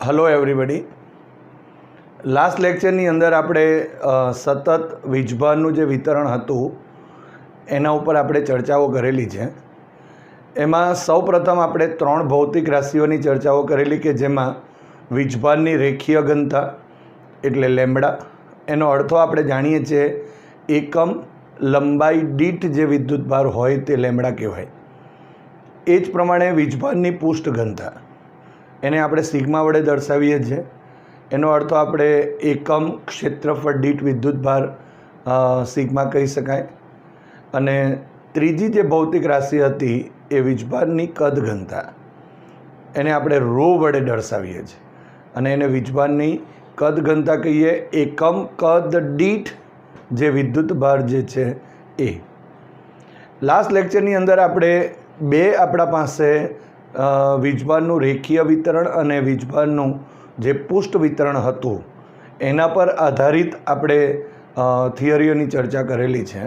Hello everybody. Last લેક્ચરની અંદર આપણે સતત વીજભારનું જે વિતરણ હતું એના ઉપર આપણે ચર્ચાઓ કરેલી છે. એમાં સૌપ્રથમ આપણે 3 ભૌતિક રાશિઓની ચર્ચાઓ કરેલી કે જેમાં વીજભારની રેખીય ઘનતા એટલે લેમ્બડા, એનો અર્થો આપણે જાણીએ છીએ એકમ લંબાઈ દીઠ જે વિદ્યુતભાર હોય તે લેમ્બડા કહેવાય. એ જ પ્રમાણે વીજભારની પૃષ્ઠ ઘનતા એને આપણે સિગ્મા વડે દર્શાવીએ છીએ. એનો અર્થ આપણે એકમ ક્ષેત્રફળ દીઠ વિદ્યુતભાર સિગ્મા કહી શકાય. અને ત્રીજી જે ભૌતિક રાશિ હતી એ વીજભારની કદ ઘનતા, એને આપણે રો વડે દર્શાવીએ છીએ અને એને વીજભારની કદ ઘનતા કહીએ. એકમ કદ દીઠ જે વિદ્યુતભાર જે છે એ. લાસ્ટ લેક્ચરની અંદર આપણે આપણા પાસે વીજભારનું રેખીય વિતરણ અને વીજભારનું જે પૃષ્ઠ વિતરણ હતું એના પર આધારિત આપણે થિયરીઓની ચર્ચા કરેલી છે.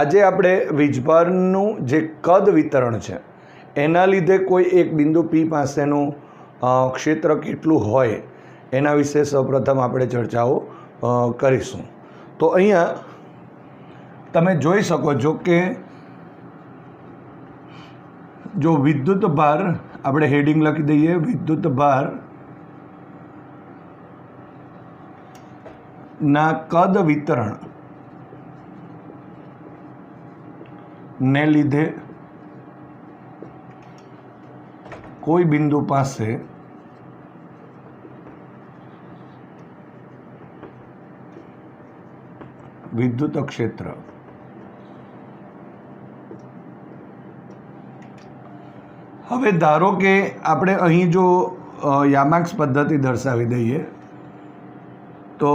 આજે આપણે વીજભારનું જે કદ વિતરણ છે એના લીધે કોઈ એક બિંદુ P પાસેનું ક્ષેત્ર કેટલું હોય એના વિશે સૌપ્રથમ આપણે ચર્ચાઓ કરીશું. તો અહીંયા તમે જોઈ શકો છો કે જો વિદ્યુત ભાર, આપણે હેડિંગ લખી દઈએ, વિદ્યુત ભાર ના કદ વિતરણ ને લીધે કોઈ બિંદુ પાસે વિદ્યુત ક્ષેત્ર હવે ધારો કે આપણે અહીં જો યામાક્સ પદ્ધતિ દર્શાવી દઈએ તો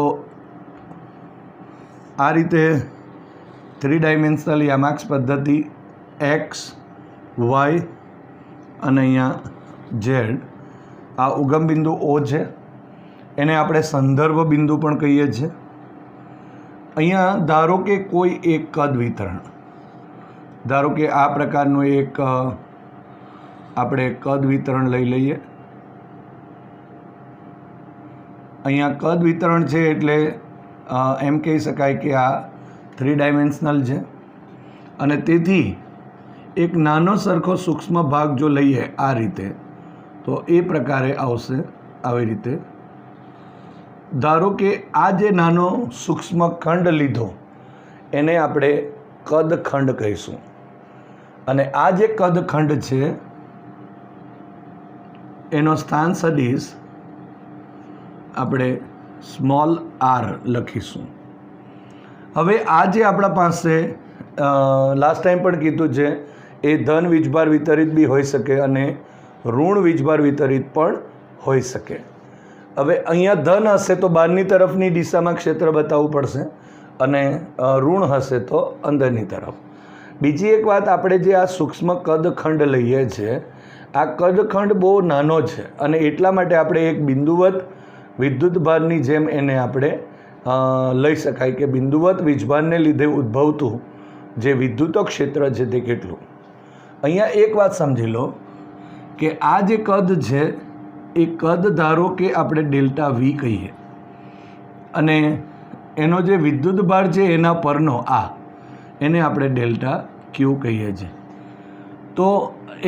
આ રીતે 3 ડાયમેન્શનલ યામાક્સ પદ્ધતિ એક્સ, વાય અને અહીંયા ઝેડ, આ ઉગમ બિંદુ O છે, એને આપણે સંદર્ભ બિંદુ પણ કહીએ છીએ. અહીંયા ધારો કે કોઈ એક કદ વિતરણ, ધારો કે આ પ્રકારનું એક આપણે કદ વિતરણ લઈ લઈએ. અહીંયા કદ વિતરણ છે એટલે એમ કહી શકાય કે આ 3 ડાયમેન્શનલ છે અને તેથી એક નાનો સરખો સૂક્ષ્મ ભાગ જો લઈએ આ રીતે તો એ પ્રકારે આવશે. આવી રીતે ધારો કે આ જે નાનો સૂક્ષ્મ ખંડ લીધો એને આપણે કદખંડ કહીશું અને આ જે કદખંડ છે એનો સ્થાન સદિશ આપણે સ્મોલ r લખીશું. હવે આ જે આપણા પાસે લાસ્ટ ટાઈમ પણ કીધું છે એ ધન વીજભાર વિતરિત બી હોઈ શકે અને ઋણ વીજભાર વિતરિત પણ હોઈ શકે. હવે અહીંયા ધન હશે તો બહારની તરફની દિશામાં ક્ષેત્ર બતાવવું પડશે અને ઋણ હશે તો અંદરની તરફ. બીજી એક વાત, આપણે જે આ સૂક્ષ્મ કદખંડ લઈએ છીએ આ કદખંડ બહુ નાનો છે અને એટલા માટે આપણે એક બિંદુવત વિદ્યુતભારની જેમ એને આપણે લઈ શકાય કે બિંદુવત વીજભારને લીધે ઉદ્ભવતું જે વિદ્યુત ક્ષેત્ર છે તે કેટલું. અહીંયા એક વાત સમજી લો કે આ જે કદ છે એ કદ ધારો કે આપણે ડેલ્ટા V કહીએ અને એનો જે વિદ્યુતભાર છે એના પરનો એને આપણે ડેલ્ટા Q કહીએ છીએ. તો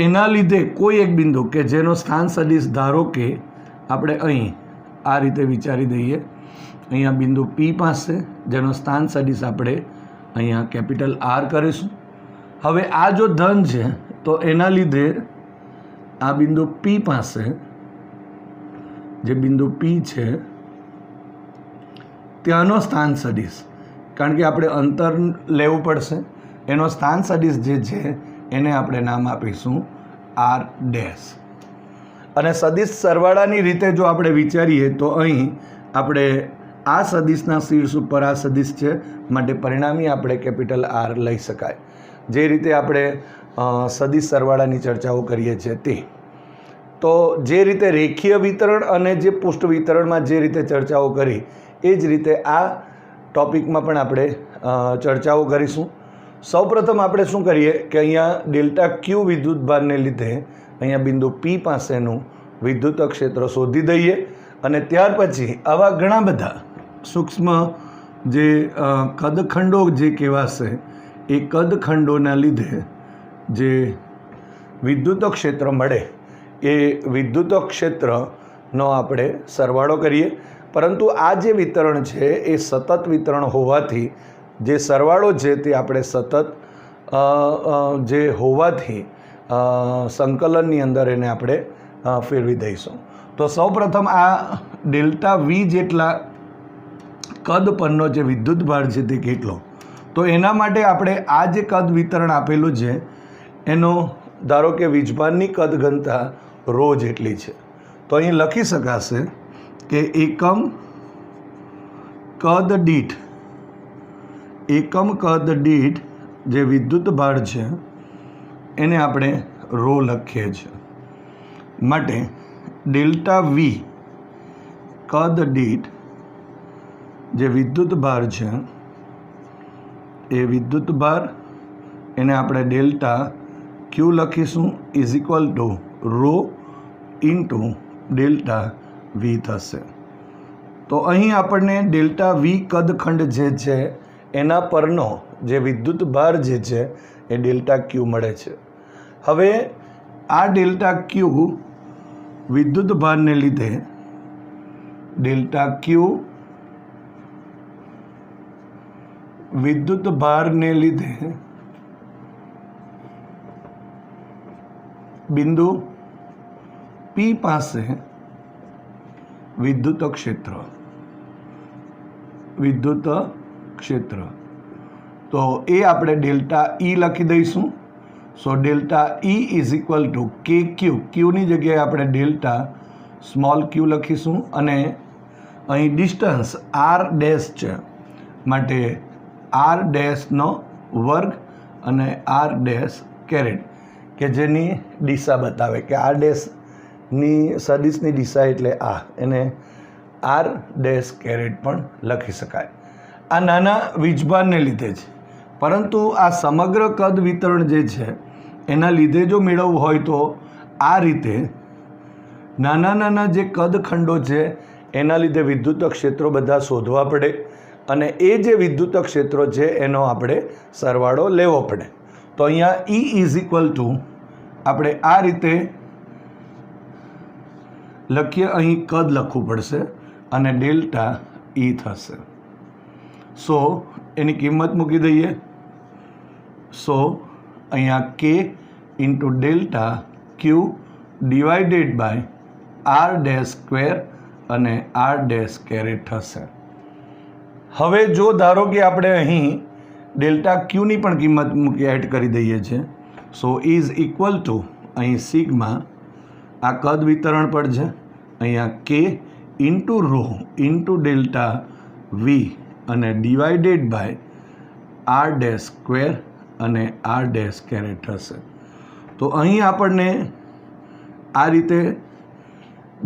એના લીધે કોઈ એક બિંદુ કે જેનો સ્થાન સદિશ ધારો કે આપણે અહીં આ રીતે વિચારી દઈએ, અહીંયા બિંદુ P પાસે જેનો સ્થાન સદિશ આપણે અહીંયા કેપિટલ R કરીશું. હવે આ જો ધન છે તો એના લીધે આ બિંદુ P પાસે જે બિંદુ P છે ત્યાંનો સ્થાન સદિશ, કારણ કે આપણે અંતર લેવું પડશે, એનો સ્થાન સદિશ જે છે એને આપણે નામ આપીશું R ડેશ. અને સદિશ સરવાળાની રીતે જો આપણે વિચારીએ તો અહીં આપણે આ સદિશના શીર્ષ ઉપર આ સદિશ છે માટે પરિણામી આપણે કેપિટલ R લઈ શકાય. જે રીતે આપણે સદિશ સરવાળાની ચર્ચાઓ કરીએ છીએ તે. તો જે રીતે રેખીય વિતરણ અને જે પૃષ્ઠ વિતરણમાં જે રીતે ચર્ચાઓ કરી એ જ રીતે આ ટોપિકમાં પણ આપણે ચર્ચાઓ કરીશું. સૌપ્રથમ આપણે શું કરીએ કે અહીંયા ડેલ્ટા Q વિદ્યુતભારને લીધે અહીંયા બિંદુ P પાસેનું વિદ્યુત ક્ષેત્ર શોધી દઈએ અને ત્યાર પછી આવા ઘણા બધા સૂક્ષ્મ જે કદખંડો જે કહેવાશે એ કદખંડોના લીધે જે વિદ્યુત ક્ષેત્ર મળે એ વિદ્યુત ક્ષેત્રનો આપણે સરવાળો કરીએ. પરંતુ આ જે વિતરણ છે એ સતત વિતરણ હોવાથી જે સરવાળો છે તે આપણે સતત જે હોવાથી સંકલનની અંદર એને આપણે ફેરવી દઈશું. તો સૌપ્રથમ આ ડેલ્ટા વી જેટલા કદ પરનો જે વિદ્યુત ભાર છે તે કેટલો, તો એના માટે આપણે આ જે કદ વિતરણ આપેલું છે એનો ધારો કે વીજભારની કદ ઘનતા ρ જેટલી છે. તો અહીં લખી શકાશે કે એકમ કદ દીઠ જે વિદ્યુત ભાર છે એને આપણે ρ લખીએ છીએ. માટે ડેલ્ટા વી કદ દીઠ જે વિદ્યુત ભાર છે એ વિદ્યુત ભાર એને આપણે ડેલ્ટા ક્યુ લખીશું is equal to ρ into delta V થશે. તો અહીં આપણને ડેલ્ટા વી કદખંડ જે છે એના પરનો જે વિદ્યુત ભાર જે છે એ ડેલ્ટા ક્યુ મળે છે. હવે આ ડેલ્ટા ક્યુ વિદ્યુત ભારને લીધે ડેલ્ટા ક્યુ વિદ્યુત ભારને લીધે બિંદુ પી પાસે વિદ્યુત ક્ષેત્ર તો એ આપણે ડેલ્ટા ઈ લખી દઈશું. So delta E is equal to કે ક્યુની જગ્યાએ આપણે ડેલ્ટા સ્મોલ ક્યુ લખીશું અને અહીં ડિસ્ટન્સ આર ડેશ છે માટે આર ડેશનો વર્ગ અને આર ડેશ કેરેટ કે જેની દિશા બતાવે કે આર ડેશની સદિશની દિશા એટલે આ એને આર ડેશ કેરેટ પણ લખી શકાય. આ નાના વીજભારને લીધે છે, પરંતુ આ સમગ્ર કદ વિતરણ જે છે એના લીધે જો મેળવવું હોય તો આ રીતે નાના નાના જે કદખંડો છે એના લીધે વિદ્યુત ક્ષેત્રો બધા શોધવા પડે અને એ જે વિદ્યુત ક્ષેત્રો છે એનો આપણે સરવાળો લેવો પડે. તો અહીંયા ઈ ઇઝ ઇક્વલ ટુ આપણે આ રીતે લખીએ, અહીં કદ લખવું પડશે અને ડેલ્ટા ઈ થશે. સો એની કિંમત મૂકી દઈએ. સો અહીંયા કે into delta q divided by r dash square અને આર ડેશ કેરેટ થશે. હવે જો ધારો કે આપણે અહીં ડેલ્ટા ક્યુની પણ કિંમત મૂકી એડ કરી દઈએ છીએ. સો ઇઝ ઇક્વલ ટુ અહીં સિગ્મા આ કદ વિતરણ પર છે, અહીંયા કે ઇન્ટુ ρ ઇન્ટુ ડેલ્ટા વી અને divided by r dash square અને આર ડેશ કેરેટ થશે. તો અહીં આપણને આ રીતે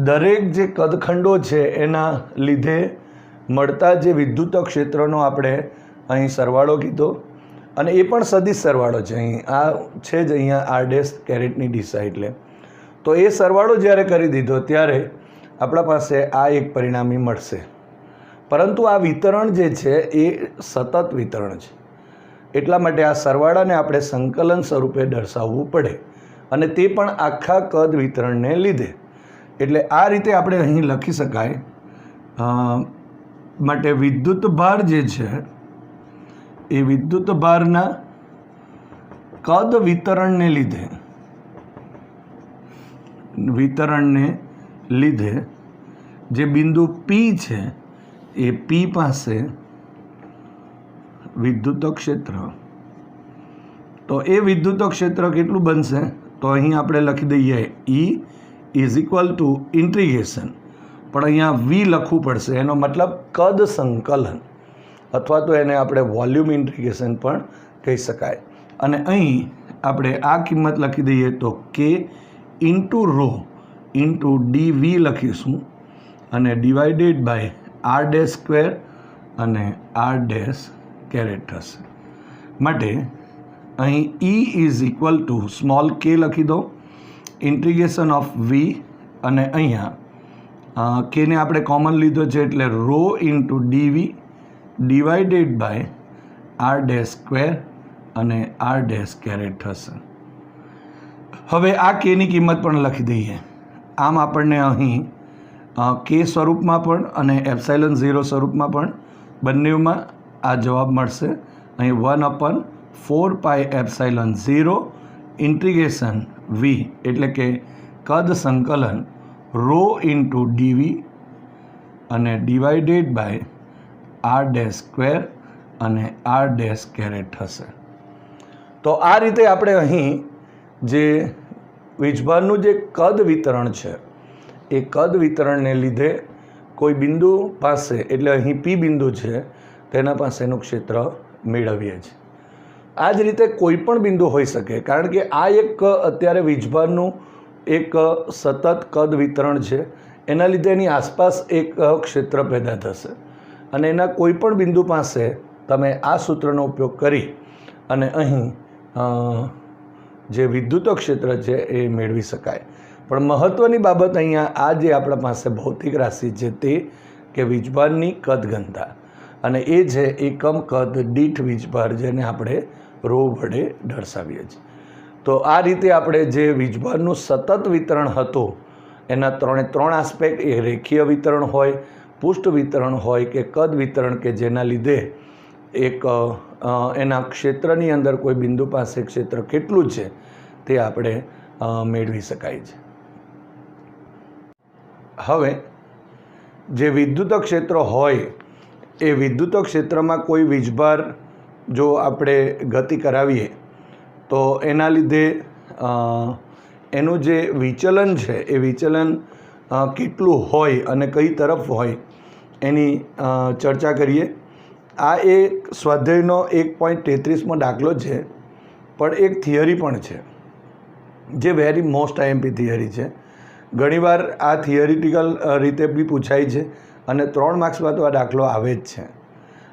દરેક જે કદખંડો છે એના લીધે મળતા જે વિદ્યુત ક્ષેત્રનો આપણે અહીં સરવાળો કીધો અને એ પણ સદિશ સરવાળો છે. અહીં આ છે જ અહીંયા આર ડેશ કેરેટની દિશા એટલે તો એ સરવાળો જ્યારે કરી દીધો ત્યારે આપણા પાસે આ એક પરિણામી મળશે. પરંતુ આ વિતરણ જે છે એ સતત વિતરણ છે, એટલા માટે આ સરવાળાને આપણે સંકલન સ્વરૂપે દર્શાવવું પડે અને તે પણ આખા કદ વિતરણને લીધે. એટલે આ રીતે આપણે અહીં લખી શકાય. માટે વિદ્યુત ભાર જે છે એ વિદ્યુત ભારના કદ વિતરણને લીધે જે બિંદુ પી છે એ પી પાસે વિદ્યુત ક્ષેત્ર, તો એ વિદ્યુત ક્ષેત્ર કેટલું બનશે તો અહીં આપણે લખી દઈએ ઈ ઇઝ ઇક્વલ ટુ ઇન્ટિગ્રેશન, પણ અહીંયા વી લખવું પડશે. એનો મતલબ કદ સંકલન અથવા તો એને આપણે વોલ્યુમ ઇન્ટિગ્રેશન પણ કહી શકાય. અને અહીં આપણે આ કિંમત લખી દઈએ તો k into ρ into D v લખીશું અને divided by r dash square અને આર ડેશ કેરેટ થશે. માટે અહીં E is equal to small k લખી દો, ઇન્ટિગ્રેશન ઓફ વી અને અહીંયા કેને આપણે કોમન લીધો છે એટલે rho into d v divided by r dash square અને આર ડેશ કેરેટ થશે. હવે આ કેની કિંમત પણ લખી દઈએ. આમ આપણને અહીં કે સ્વરૂપમાં પણ અને એપ્સાઇલન 0 સ્વરૂપમાં પણ બંનેમાં આ જવાબ મળશે. અહીં 1/4 પાઈ એપ્સાઇલન 0 ઇન્ટિગ્રેશન વી એટલે કે કદ સંકલન રો ઇન્ટુ ડીવી અને divided by r dash square અને આર ડેશ કેરેટ થશે. તો આ રીતે આપણે અહીં જે વીજભારનું જે કદ વિતરણ છે એ કદ વિતરણને લીધે કોઈ બિંદુ પાસે એટલે અહીં પી બિંદુ છે તેના પાસેનું ક્ષેત્ર મેળવીએ છીએ. આ જ રીતે કોઈ પણ બિંદુ હોઈ શકે, કારણ કે આ એક અત્યારે વીજભારનું એક સતત કદ વિતરણ છે. એના લીધે એની આસપાસ એક ક્ષેત્ર પેદા થશે અને એના કોઈ પણ બિંદુ પાસે તમે આ સૂત્રનો ઉપયોગ કરી અને અહીં જે વિદ્યુત ક્ષેત્ર છે એ મેળવી શકાય. પણ મહત્ત્વની બાબત અહીંયા આ જે આપણા પાસે ભૌતિક રાશિ છે તે કે વીજભારની કદ ઘનતા, અને એ છે એકમ કદ દીઠ વીજભાર, જેને આપણે રો વડે દર્શાવીએ છીએ. તો આ રીતે આપણે જે વીજભારનું સતત વિતરણ હતું એના 3 આસ્પેક્ટ, એ રેખીય વિતરણ હોય, પુષ્ઠ વિતરણ હોય કે કદ વિતરણ, કે જેના લીધે એક એના ક્ષેત્રની અંદર કોઈ બિંદુ પાસે ક્ષેત્ર કેટલું છે તે આપણે મેળવી શકાય છે. હવે જે વિદ્યુત ક્ષેત્ર હોય એ વિદ્યુત ક્ષેત્રમાં કોઈ વીજભાર જો આપણે ગતિ કરાવીએ તો એના લીધે એનું જે વિચલન છે એ વિચલન કેટલું હોય અને કઈ તરફ હોય એની ચર્ચા કરીએ. આ એક સ્વાધ્યાયનો 1.33મો દાખલો છે, પણ એક થિયરી પણ છે જે વેરી મોસ્ટ આઈએમપી થિયરી છે. ઘણીવાર આ થિયરિટિકલ રીતે બી પૂછાય છે અને 3 માર્ક્સમાં તો આ દાખલો આવે જ છે.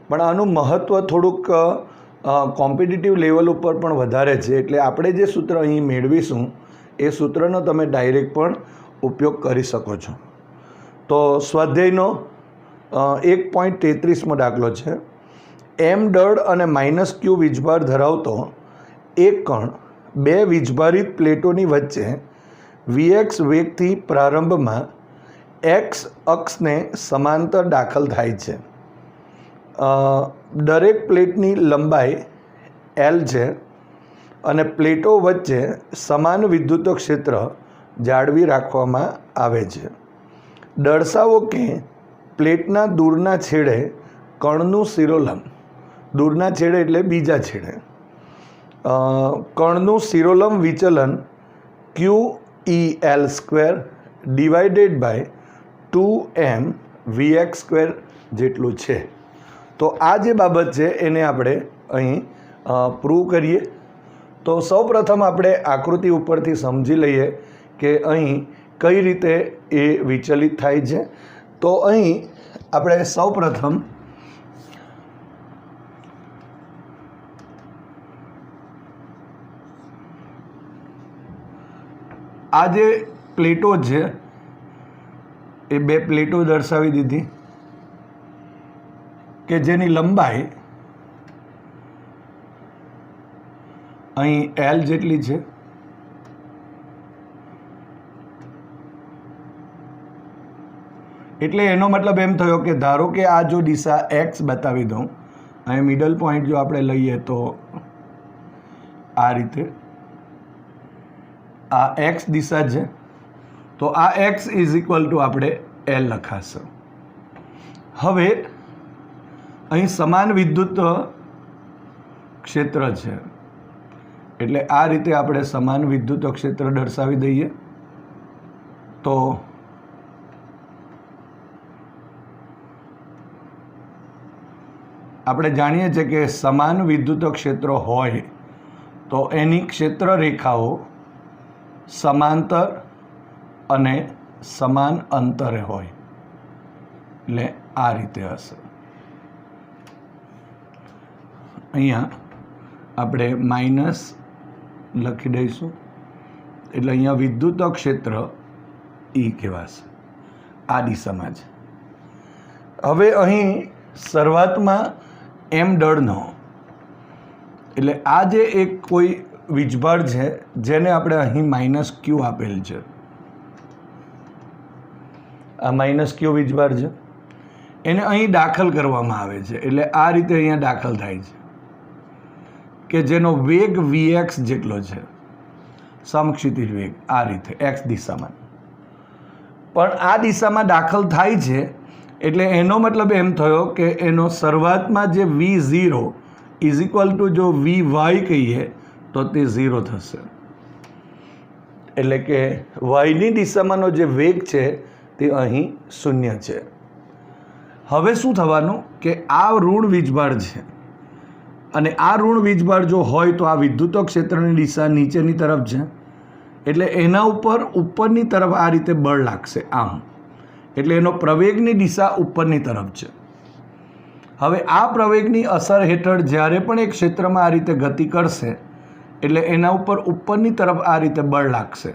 પણ આનું મહત્ત્વ થોડુંક કોમ્પિટિટિવ લેવલ ઉપર પણ વધારે છે. એટલે આપણે જે સૂત્ર અહીં મેળવીશું એ સૂત્રનો તમે ડાયરેક્ટ પણ ઉપયોગ કરી શકો છો. તો સ્વાધ્યાયનો 1.33મો દાખલો છે. એમ દળ અને -q વીજભાર ધરાવતો એક કણ 2 વીજભારિત પ્લેટોની વચ્ચે Vx વેગથી પ્રારંભમાં x અક્ષને સમાંતર દાખલ થાય છે. દરેક પ્લેટની લંબાઈ L છે અને પ્લેટો વચ્ચે સમાન વિદ્યુત ક્ષેત્ર જાળવી રાખવામાં આવે છે. દર્શાવો કે પ્લેટના દૂરના છેડે કણનું શિરોલંબ, દૂરના છેડે એટલે બીજા છેડે, કણનું શિરોલંબ વિચલન QEL² divided by 2m Vx² જેટલું છે. તો આ જે બાબત છે એને આપણે અહીં પ્રૂવ કરીએ. તો સૌપ્રથમ આપણે આકૃતિ ઉપરથી સમજી લઈએ કે અહીં કઈ રીતે એ વિચલિત થાય છે. તો અહીં આપણે સૌપ્રથમ આ જે પ્લેટો છે એ 2 પ્લેટો દર્શાવી દીધી કે જેની લંબાઈ અહીં L જેટલી છે. એટલે એનો મતલબ એમ થયો કે ધારો કે આ જો દિશા x બતાવી દઉં, અહીં મિડલ પોઈન્ટ જો આપણે લઈએ તો આ રીતે આ x દિશા છે, તો આ x = આપણે L લખાશે. હવે અહીં સમાન વિદ્યુત ક્ષેત્ર છે એટલે આ રીતે આપણે સમાન વિદ્યુત ક્ષેત્ર દર્શાવી દઈએ. તો આપણે જાણીએ છીએ કે સમાન વિદ્યુત ક્ષેત્ર હોય તો એની ક્ષેત્ર રેખાઓ સમાંતર અને સમાન અંતરે હોય, એટલે આ રીતે હશે. અહીંયા આપણે માઇનસ લખી દઈશું એટલે અહીંયા વિદ્યુત ક્ષેત્ર એ કહેવાશે, આ દિશામાં છે. હવે અહીં શરૂઆતમાં એમ દળનો એટલે આ જે એક કોઈ વીજભાર છે જેને આપણે અહીં -q આપેલ છે, આ -q વીજભાર છે, એને અહીં દાખલ કરવામાં આવે છે. એટલે આ રીતે અહીંયા દાખલ થાય છે કે જેનો વેગ vx જેટલો છે, સમક્ષિતિજ વેગ, આ રીતે x દિશામાં. પણ આ દિશામાં દાખલ થાય છે એટલે એનો મતલબ એમ થયો કે એનો શરૂઆતમાં જે v0 ઇઝ ઇક્વલ ટુ જો vy કહીએ તો તે 0 થશે. એટલે કે yની દિશામાંનો જે વેગ છે તે અહીં 0 છે. હવે શું થવાનું કે આ ઋણ વીજભાર છે અને આ ઋણ વીજભાર જો હોય તો આ વિદ્યુત ક્ષેત્રની દિશા નીચેની તરફ છે, એટલે એના ઉપર ઉપરની તરફ આ રીતે બળ લાગશે આમ, એટલે એનો પ્રવેગની દિશા ઉપરની તરફ છે. હવે આ પ્રવેગની અસર હેઠળ જ્યારે પણ એક ક્ષેત્રમાં આ રીતે ગતિ કરશે એટલે એના ઉપર ઉપરની તરફ આ રીતે બળ લાગશે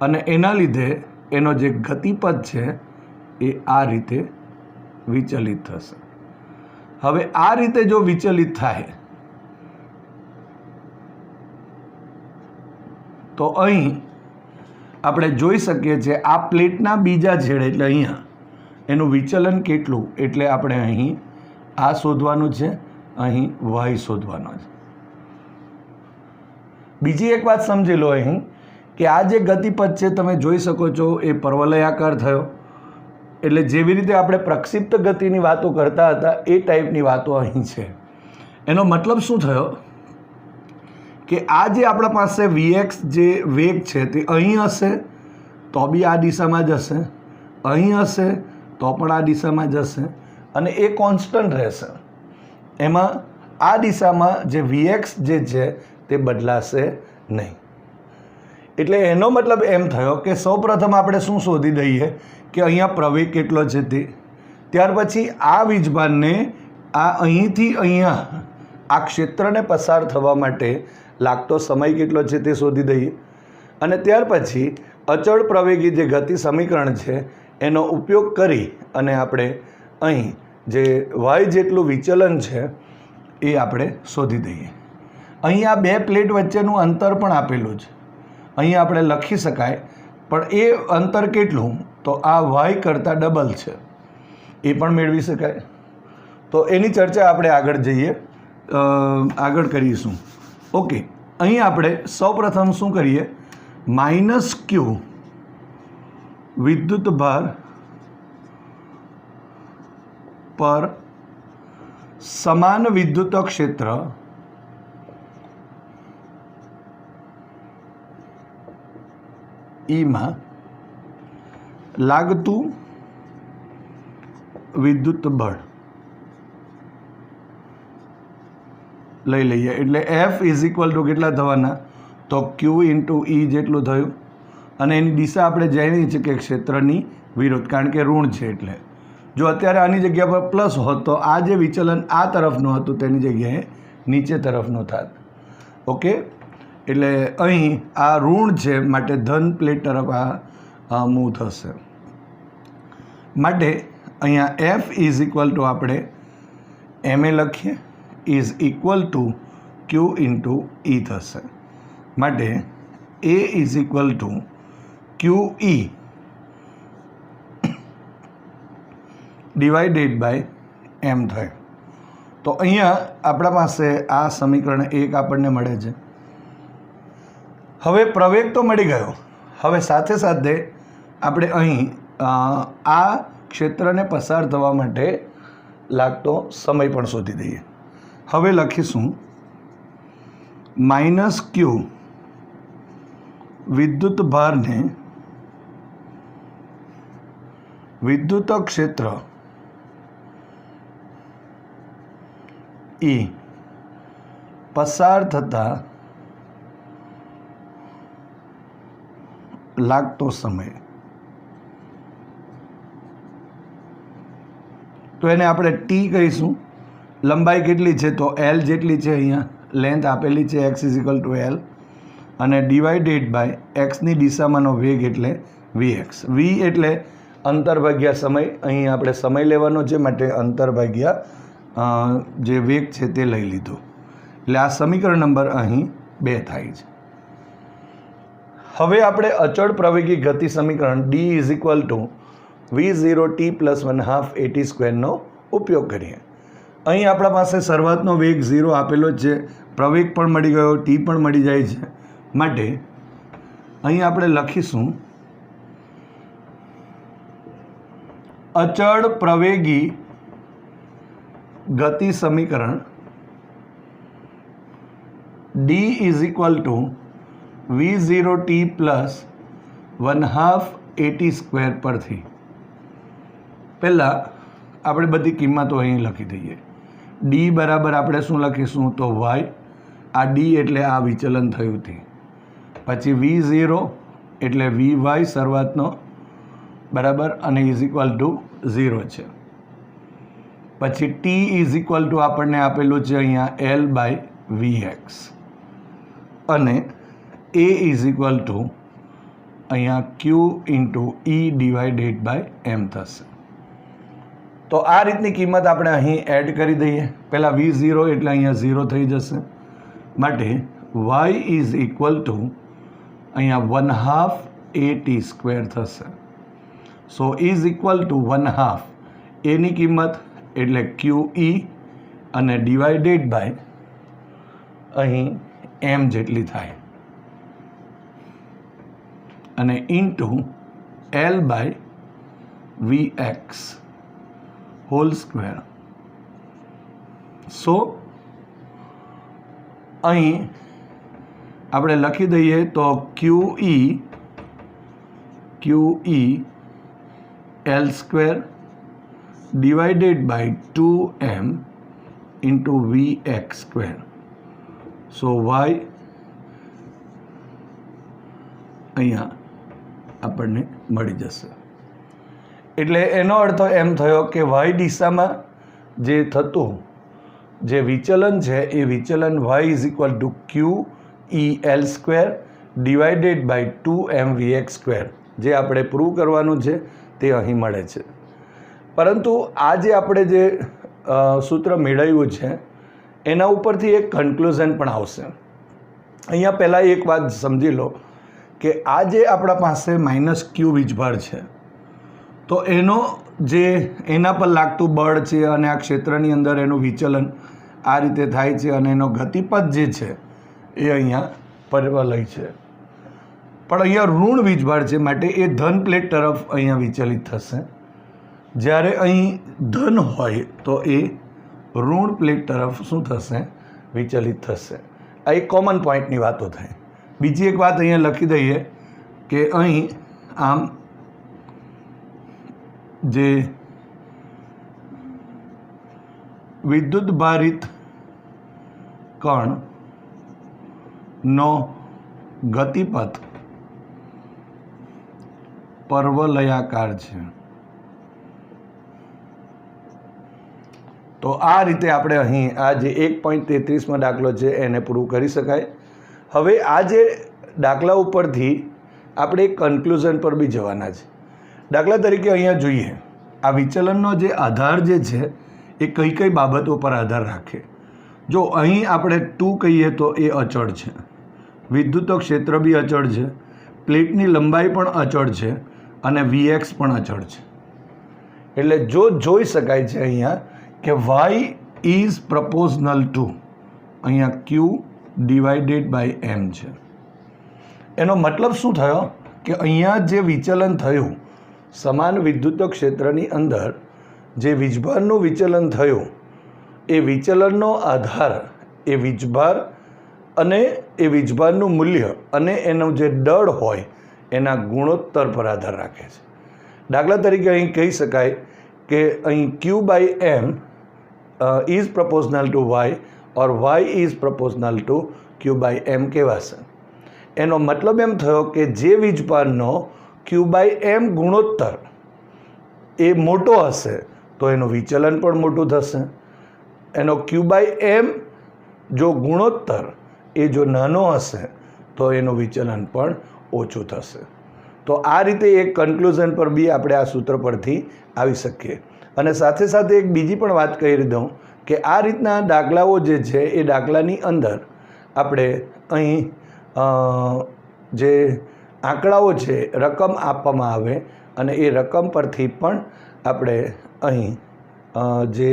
અને એના લીધે એનો જે ગતિપથ છે એ આ રીતે વિચલિત થશે. હવે આ રીતે જો વિચલિત થાય તો અહીં આપણે જોઈ શકીએ છીએ આ પ્લેટના બીજા છેડે એટલે અહીંયા એનું વિચલન કેટલું, એટલે આપણે અહીં આ શોધવાનું છે, અહીં y શોધવાનો છે. બીજી એક વાત સમજી લો અહીં કે આ જે ગતિપથ છે તમે જોઈ શકો છો એ પરવલયાકાર થયો, એટલે જેવી રીતે આપણે પ્રક્ષિપ્ત ગતિની વાતો કરતા હતા એ ટાઈપની વાતો અહીં છે. એનો મતલબ શું થયો કે આ જે આપણા પાસે vx જે વેગ છે તે અહીં હશે તો બી આ દિશામાં જશે, અહીં હશે તો પણ આ દિશામાં જશે અને એ કોન્સ્ટન્ટ રહેશે. એમાં આ દિશામાં જે vx જે છે તે બદલાશે નહીં. એટલે એનો મતલબ એમ થયો કે સૌપ્રથમ આપણે શું શોધી દઈએ કે અહીંયા પ્રવેગ કેટલો છે તે, ત્યાર પછી આ વીજભારને આ અહીંથી અહીંયા આ ક્ષેત્રને પસાર થવા માટે લાગતો સમય કેટલો છે તે શોધી દઈએ અને ત્યાર પછી અચળ પ્રવેગી જે ગતિ સમીકરણ છે એનો ઉપયોગ કરી અને આપણે અહીં જે y જેટલું વિચલન છે એ આપણે શોધી દઈએ. અહીં આ બે પ્લેટ વચ્ચેનું અંતર પણ આપેલું છે, અહીં આપણે લખી શકાય, પણ એ અંતર કેટલું તો આ y કરતાં ડબલ છે એ પણ મેળવી શકાય. તો એની ચર્ચા આપણે આગળ કરીશું. ઓકે, અહીં આપણે સૌપ્રથમ શું કરીએ, -q વિદ્યુત ભાર પર સમાન વિદ્યુત ક્ષેત્ર ઈમાં લાગતું વિદ્યુત બળ લઈ લઈએ. એટલે F ઇઝ ઇક્વલ ટુ કેટલા થવાના તો Q ઇન્ટુ E જેટલું થયું અને એની દિશા આપણે જાણી છે કે ક્ષેત્રની વિરુદ્ધ, કારણ કે ઋણ છે. એટલે જો અત્યારે આની જગ્યા પર પ્લસ હોત તો આ જે વિચલન આ તરફનું હતું તેની જગ્યાએ નીચે તરફનું થાત. ઓકે, એટલે અહીં આ ઋણ છે માટે ધન પ્લેટ તરફ આ મૂવ થશે. માટે અહીંયા F ઇઝ ઇક્વલ ટુ આપણે MA લખીએ is equal to Q into E થશે. માટે A is equal to QE divided by M થાય. તો અહીંયા આપણા પાસે આ સમીકરણ 1 આપણને મળે છે. હવે પ્રવેગ તો મળી ગયો, હવે સાથે સાથે આપણે અહીં આ ક્ષેત્રને પસાર થવા માટે લાગતો સમય પણ શોધી દઈએ. હવે લખીશું -q વિદ્યુત ભારને વિદ્યુત ક્ષેત્ર E પસાર થતા લાગતો સમય, તો એને આપણે T કહીશું. લંબાઈ કેટલી છે તો L જેટલી છે, અહીંયા લેન્થ આપેલી છે x is equal two L અને ડિવાઇડેડ બાય એક્સની દિશામાંનો વેગ એટલે વીએક્સ. વી એટલે અંતર ભાગ્યા સમય. અહીં આપણે સમય લેવાનો છે માટે અંતર ભાગ્યા જે વેગ છે તે લઈ લીધો. એટલે આ સમીકરણ નંબર અહીં 2 થાય છે. હવે આપણે અચળ પ્રવેગી ગતિ સમીકરણ d v0t + 1/2 at² નો ઉપયોગ કરીએ. અહીં આપણા પાસે શરૂઆતનો વેગ 0 આપેલો જ છે, પ્રવેગ પણ મળી ગયો, t પણ મળી જાય છે. માટે અહીં આપણે લખીશું અચળ પ્રવેગી ગતિ સમીકરણ d v0t + 1/2 at² પરથી પહેલાં આપણે બધી કિંમતો અહીં લખી દઈએ. d બરાબર આપણે શું લખીશું તો y, આ d એટલે આ વિચલન થયું તે, પછી v0 એટલે vy શરૂઆતનો બરાબર અને =0 છે. પછી t આપણને આપેલું છે અહીંયા L/Vx અને a અહીંયા q/e/m થશે. તો આ રીતની કિંમત આપણે અહીં એડ કરી દઈએ. પહેલાં v0 એટલે અહીંયા 0 થઈ જશે, માટે y અહીંયા 1/2 at² થશે. સો =1/2 એની કિંમત એટલે QE અને ડિવાઇડેડ બાય અહીં m જેટલી થાય અને ઇન્ટુ L/Vx હોલ સ્ક્વેર. સો અહીં આપણે લખી દઈએ તો QE L² divided by 2m into Vx². So y અહીંયા આપણને મળી જશે. એટલે એનો અર્થ એમ થયો કે y દિશામાં જે થતું જે વિચલન છે એ વિચલન y =QE L² divided by 2m Vx² જે આપણે પ્રૂવ કરવાનું છે તે અહીં મળે છે. પરંતુ આ જે આપણે જે સૂત્ર મેળવ્યું છે એના ઉપરથી એક કન્ક્લુઝન પણ આવશે. અહીંયા પહેલાં એક વાત સમજી લો કે આ જે આપણા પાસે -q વીજભાર છે તો એનો જે એના પર લાગતું બળ છે અને આ ક્ષેત્રની અંદર એનું વિચલન આ રીતે થાય છે અને એનો ગતિપથ જે છે એ અહીંયા પરવલય છે. પણ અહીંયા ઋણ વીજભાર છે માટે એ ધન પ્લેટ તરફ અહીંયા વિચલિત થશે, જ્યારે અહીં ધન હોય તો એ ઋણ પ્લેટ તરફ શું થશે વિચલિત થશે. આ એક કોમન પોઈન્ટની વાતો થાય. બીજી એક વાત અહીંયા લખી દઈએ કે અહીં આમ જે વિદ્યુત ભારિત કણનો ગતિપથ પર્વલયાકાર છે. તો આ રીતે આપણે અહીં આ જે 1.33માં દાખલો છે એને પ્રૂવ કરી શકાય. હવે આ જે દાખલા ઉપરથી આપણે એક કન્ક્લુઝન પર બી જવાના છે. દાખલા તરીકે અહીંયા જોઈએ આ વિચલનનો જે આધાર જે છે એ કઈ કઈ બાબતો પર આધાર રાખે. જો અહીં આપણે 2 કહીએ તો એ અચળ છે, વિદ્યુત ક્ષેત્ર બી અચળ છે, પ્લેટની લંબાઈ પણ અચળ છે અને Vx પણ અચળ છે. એટલે જો જોઈ શકાય છે અહીંયા કે y ઇઝ પ્રપોઝનલ ટુ અહીંયા q ડિવાઇડેડ બાય m છે. એનો મતલબ શું થયો કે અહીંયા જે વિચલન થયું સમાન વિદ્યુત ક્ષેત્રની અંદર જે વીજભારનું વિચલન થયું એ વિચલનનો આધાર એ વીજભાર અને એ વીજભારનું મૂલ્ય અને એનો જે દળ હોય એના ગુણોત્તર પર આધાર રાખે છે. દાખલા તરીકે અહીં કહી શકાય કે અહીં q/m is પ્રપોઝનલ two y or y is પ્રપોઝનલ two q/m કહેવાશે. એનો મતલબ એમ થયો કે જે વીજભારનો q/m ગુણોત્તર એ મોટો હશે તો એનું વિચલન પણ મોટું થશે. એનો q/m જો ગુણોત્તર એ જો નાનો હશે તો એનું વિચલન પણ ઓછું થશે. તો આ રીતે એક કન્ક્લુઝન પર બી આપણે આ સૂત્ર પરથી આવી શકીએ. અને સાથે સાથે એક બીજી પણ વાત કહી દઉં કે આ રીતના દાખલાઓ જે છે એ દાખલાની અંદર આપણે અહીં જે આંકડાઓ છે, રકમ આપવામાં આવે અને એ રકમ પરથી પણ આપણે અહીં જે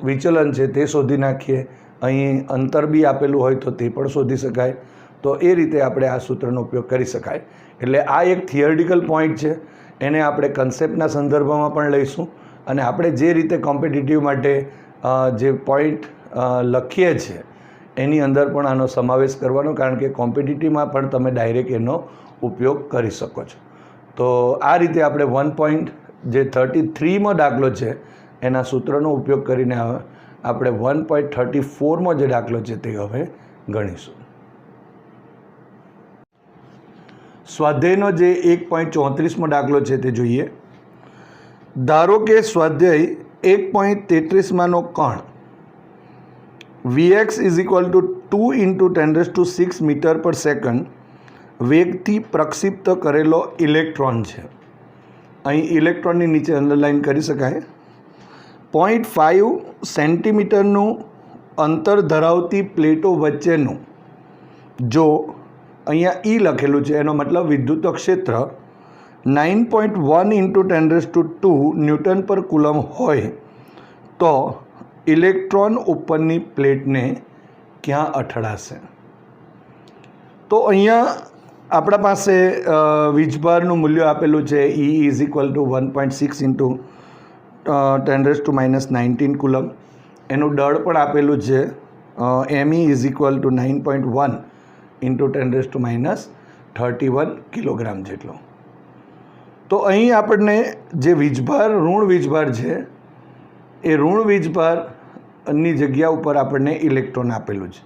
વિચલન છે તે શોધી નાખીએ. અહીં અંતર બી આપેલું હોય તો તે પણ શોધી શકાય. તો એ રીતે આપણે આ સૂત્રનો ઉપયોગ કરી શકાય. એટલે આ એક થિયરિટિકલ પોઈન્ટ છે, એને આપણે કન્સેપ્ટના સંદર્ભમાં પણ લઈશું અને આપણે જે રીતે કોમ્પિટિટિવ માટે જે પોઈન્ટ લખીએ છીએ એની અંદર પણ આનો સમાવેશ કરવાનો, કારણ કે કોમ્પિટિટિવમાં પણ તમે ડાયરેક્ટ એનો ઉપયોગ કરી શકો છો. તો આ રીતે આપણે 1.33માં દાખલો છે એના સૂત્રનો ઉપયોગ કરીને આપણે 1.34માં જે દાખલો છે તે હવે ગણીશું. સ્વાધ્યાયનો જે 1.34માં દાખલો છે તે જોઈએ. ધારો કે સ્વાધ્યાય 1.33માંનો કણ Vx = 2 × 10⁶ મીટર પર સેકન્ડ વેગથી પ્રક્ષિપ્ત કરેલો ઇલેક્ટ્રોન છે. અહીં ઇલેક્ટ્રોનની નીચે અંડરલાઇન કરી શકાય. 0.5 સેન્ટીમીટરનું અંતર ધરાવતી પ્લેટો વચ્ચેનું, જો અહીંયા E લખેલું છે એનો મતલબ વિદ્યુત ક્ષેત્ર 9.1 × 10⁻² ન્યૂટન પર કુલમ હોય તો ઇલેક્ટ્રોન ઉપરની પ્લેટને ક્યાં અથડાશે? તો અહીંયા આપણા પાસે વીજભારનું મૂલ્ય આપેલું છે. E = 1.6 × 10⁻19 coulomb. એનું દળ પણ આપેલું છે. Me = 9.1 × 10⁻31 કિલોગ્રામ જેટલો. તો અહીં આપણને જે વીજભાર, ઋણ વીજભાર છે એ ઋણ વીજભારની જગ્યા ઉપર આપણને ઇલેક્ટ્રોન આપેલું છે.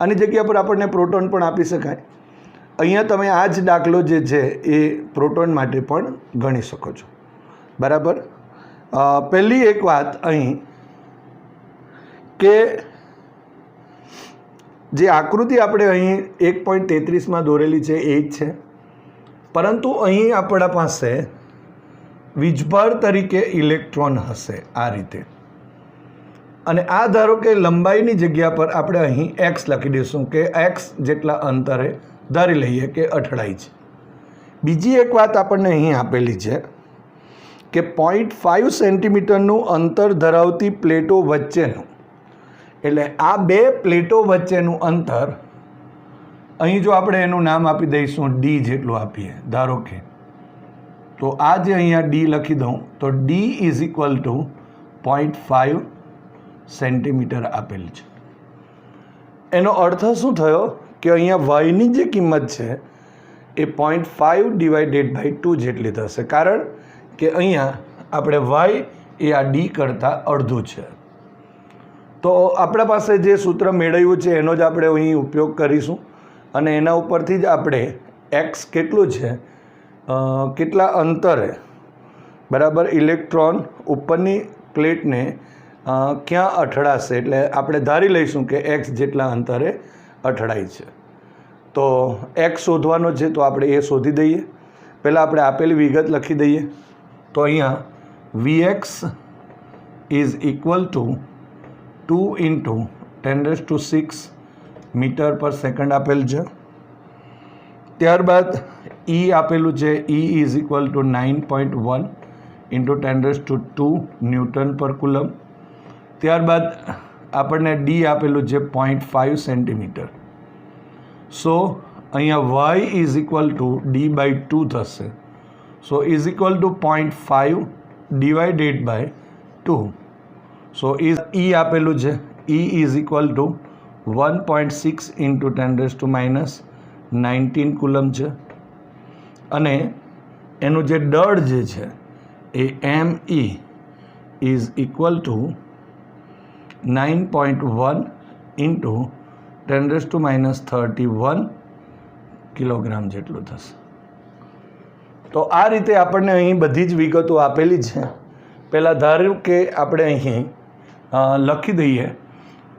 આની જગ્યા પર આપણને પ્રોટોન પણ આપી શકાય. અહીંયા તમે આ જ દાખલો જે છે એ પ્રોટોન માટે પણ ગણી શકો છો. બરાબર. પહેલી એક વાત અહીં કે જે આકૃતિ આપણે અહીં 1.33માં દોરેલી છે એ જ છે, પરંતુ અહીં આપણા પાસે વીજભાર તરીકે ઇલેક્ટ્રોન હશે આ રીતે. અને આ ધારો કે લંબાઈની જગ્યા પર આપણે અહીં x લખી દઈશું કે x જેટલા અંતરે ધારી લઈએ કે અથડાય છે. બીજી એક વાત આપણને અહીં આપેલી છે કે 0.5 સેન્ટીમીટરનું અંતર ધરાવતી પ્લેટો વચ્ચેનું, એટલે આ બે પ્લેટો વચ્ચેનું અંતર અહીં જો આપણે એનું નામ આપી દઈશું d જેટલું આપીએ ધારો કે, તો આ જે અહીંયા d લખી દઉં તો d = 0.5 સેન્ટીમીટર આપેલ છે. એનો અર્થ શું થયો કે અહીંયા yની જે કિંમત છે એ 0.5 / 2 જેટલી થશે, કારણ કે અહીંયા આપણે y એ આ d કરતાં અડધું છે. તો આપણા પાસે જે સૂત્ર મેળવ્યું છે એનો જ આપણે અહીં ઉપયોગ કરીશું અને એના ઉપરથી જ આપણે x કેટલું છે, કેટલા અંતરે બરાબર ઇલેક્ટ્રોન ઉપરની પ્લેટને ક્યાં અથડાશે, એટલે આપણે ધારી લઈશું કે x જેટલા અંતરે અથડાય છે. તો x શોધવાનો છે તો આપણે એ શોધી દઈએ. પહેલાં આપણે આપેલી વિગત લખી દઈએ. તો અહીંયા Vx = 2 × 10⁶ મીટર પર સેકન્ડ આપેલ છે. ત્યારબાદ E આપેલું છે. E = 9.1 × 10⁻² ન્યૂટન પર કુલમ. ત્યારબાદ આપણને D આપેલું છે 0.5 સેન્ટીમીટર. સો અહીંયા y = d/2 થશે. સો = 0.5 / 2. સો E આપેલું છે. E = 1.6 × 10⁻19 કુલમ છે. અને એનું જે દળ જે છે એ Me = 9.1 × 10⁻31 કિલોગ્રામ જેટલું થશે. તો આ રીતે આપણને અહીં બધી જ વિગતો આપેલી છે. પહેલાં ધાર્યું કે આપણે અહીં લખી દઈએ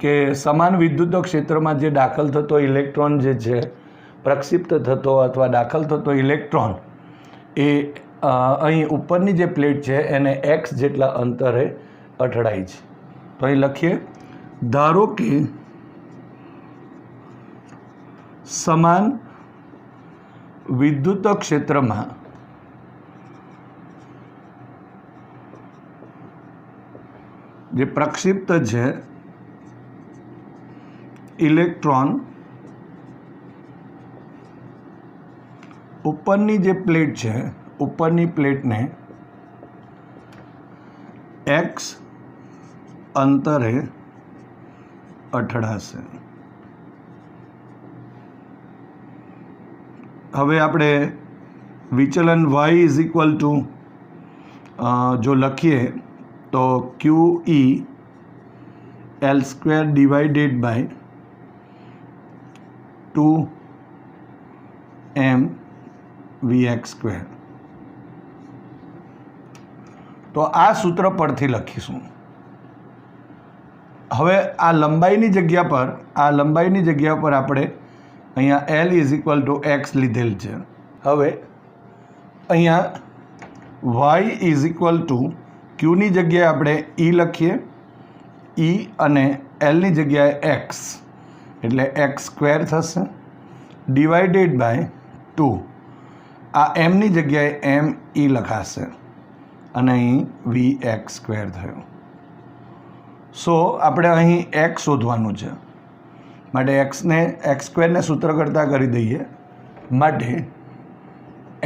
કે સમાન વિદ્યુત ક્ષેત્રમાં જે દાખલ થતો ઇલેક્ટ્રોન જે છે પ્રક્ષિપ્ત થતો અથવા દાખલ થતો ઇલેક્ટ્રોન એ અહીં ઉપરની જે પ્લેટ છે એને x જેટલા અંતરે અથડાય છે. તો અહીં લખીએ, ધારો કે સમાન વિદ્યુત ક્ષેત્રમાં જે પ્રક્ષિપ્ત છે ઇલેક્ટ્રોન ઉપરની જે પ્લેટ છે ઉપરની પ્લેટને x અંતરે અથડાશે. હવે આપણે વિચલન y ઇઝ ઇક્વલ ટુ જો લખીએ તો QE L² divided by 2m Vx². તો આ સૂત્ર પરથી લખીશું. હવે આ લંબાઈની જગ્યા પર આપણે અહીંયા L is equal two x લીધેલ છે. હવે અહીંયા y ઇઝ ઇક્વલ ટુ ક્યુની જગ્યાએ આપણે E લખીએ, E અને Lની જગ્યાએ x એટલે x² થશે ડિવાઇડેડ બાય 2. આ mની જગ્યાએ me લખાશે અને અહીં Vx² થયો. સો આપણે અહીં x શોધવાનું છે માટે x² ને સૂત્ર કરતાં કરી દઈએ. માટે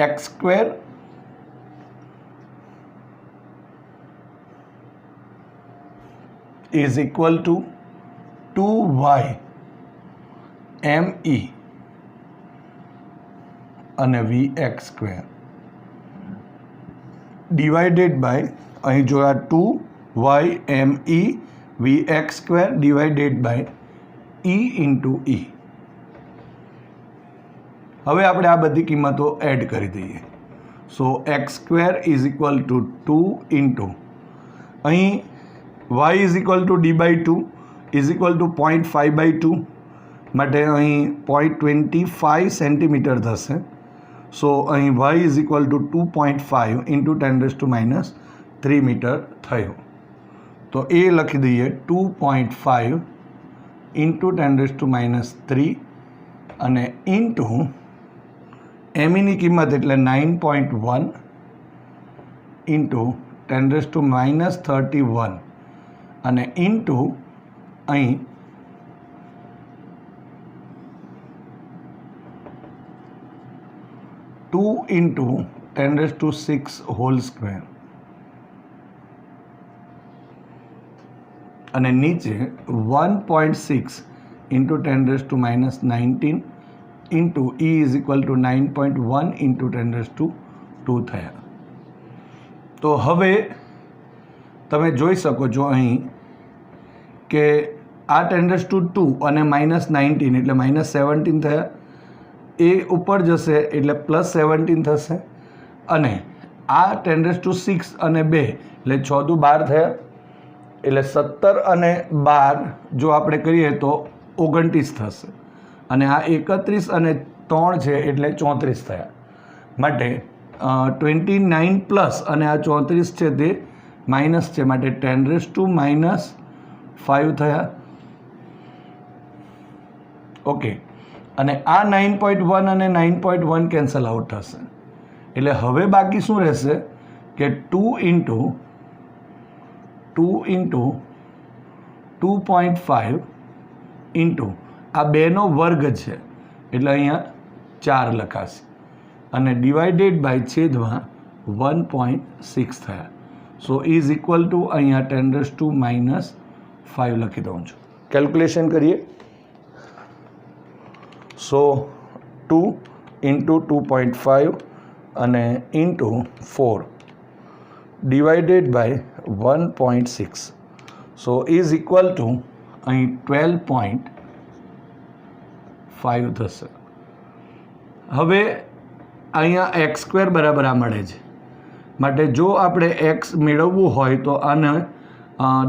x² is equal two 2y me અને Vx² ડિવાઇડેડ બાય અહીં જો આ 2y me Vx² divided by E into E. હવે આપણે આ બધી કિંમતો એડ કરી દઈએ. So x² is equal to 2 into અહીં y is equal to d/2 is equal to 0.5/2 માટે અહીં 0.25 સેન્ટીમીટર થશે. સો અહીં y is equal to 2.5 into 10⁻³ metre થયો. તો એ લખી દઈએ 2.5 ઇન્ટુ 10⁻³ અને ઇન્ટુ એમઈની કિંમત એટલે 9.1 ઇન્ટુ 10⁻31 અને ઇન્ટુ અહીં 2 ઇન્ટુ 10⁶ હોલ સ્ક્વેર અને નીચે 1.6 into 10⁻19 into E is equal two 9.1 into 10⁻² થયા. તો હવે તમે જોઈ શકો છો અહીં કે આ 10⁻² અને -19 એટલે -17 થયા. એ ઉપર જશે એટલે +17 થશે અને આ 10⁶ અને 2 એટલે 6 દુ 12 થયા એટલે 17 અને 12 જો આપણે કરીએ તો 29 થશે અને આ 31 અને 3 છે એટલે 34 થયા. માટે 29 પ્લસ અને આ 34 છે તે માઇનસ છે માટે 10⁻5 થયા. ઓકે, અને આ 9.1 અને 9.1 કેન્સલ આઉટ થશે એટલે હવે બાકી શું રહેશે કે 2 ઇન્ટુ 2.5 ઇન્ટુ આ 2નો વર્ગ છે એટલે અહીંયા 4 લખાશે અને ડિવાઇડેડ બાય છેદમાં 1.6 થયા. સો ઇઝ ઇક્વલ ટુ અહીંયા 10⁻5 લખી દઉં છું. કેલ્ક્યુલેશન કરીએ. સો 2 ઇન્ટુ 2.5 અને into 4 divided by 1.6. So is equal to અહીં 12.5 થશે. હવે અહીંયા x² બરાબર આ મળે છે માટે જો આપણે x મેળવવું હોય તો આને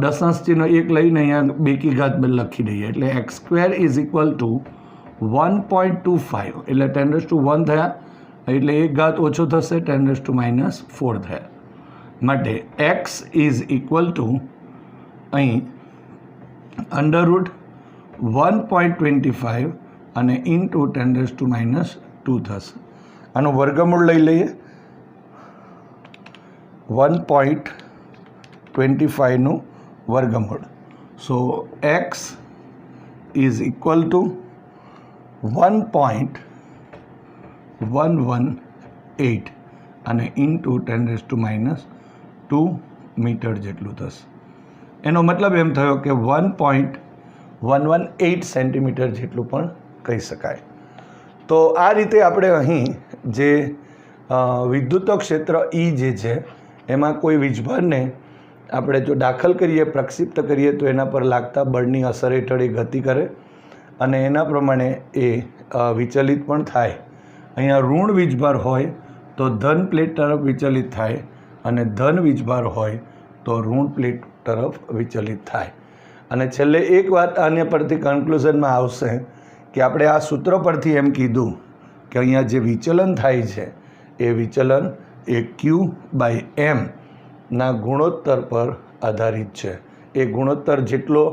દશાંશ ચિહ્ન 1 લઈને અહીંયા 2 કી ઘાત લખી દઈએ એટલે x² ઇઝ ઇક્વલ ટુ 1.25 એટલે 10⁻1 થયા, એટલે 1 ઘાત ઓછો થશે, 10⁻4 થયા. માટે x ઇઝ ઇક્વલ ટુ અહીં √1.25 અને ઇન્ટુ 10⁻2 થશે. આનું વર્ગમૂળ લઈ લઈએ. 1.25નું વર્ગમૂળ. સો x ઇઝ ઇક્વલ ટુ 1.118 અને ઇન્ટુ 10⁻2 મીટર જેટલું થશે. એનો મતલબ એમ થયો કે 1.118 સેન્ટીમીટર જેટલું પણ કહી શકાય. તો આ રીતે આપણે અહીં જે વિદ્યુત ક્ષેત્ર E જે છે એમાં કોઈ વીજભારને આપણે જો દાખલ કરીએ, પ્રક્ષિપ્ત કરીએ તો એના પર લાગતા બળની અસર હેઠળ એ ગતિ કરે અને એના પ્રમાણે એ વિચલિત પણ થાય. અહીંયા ઋણ વીજભાર હોય તો ધન પ્લેટ તરફ વિચલિત થાય અને ધન વીજભાર હોય તો ઋણ પ્લેટ તરફ વિચલિત થાય. અને છેલ્લે એક વાત આને પરથી કન્ક્લુઝનમાં આવશે કે આપણે આ સૂત્ર પરથી એમ કીધું કે અહીંયા જે વિચલન થાય છે એ વિચલન એ Q/m ના ગુણોત્તર પર આધારિત છે. એ ગુણોત્તર જેટલો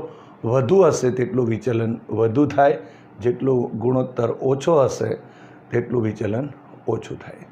વધુ હશે તેટલું વિચલન વધુ થાય, જેટલું ગુણોત્તર ઓછો હશે તેટલું વિચલન ઓછું થાય.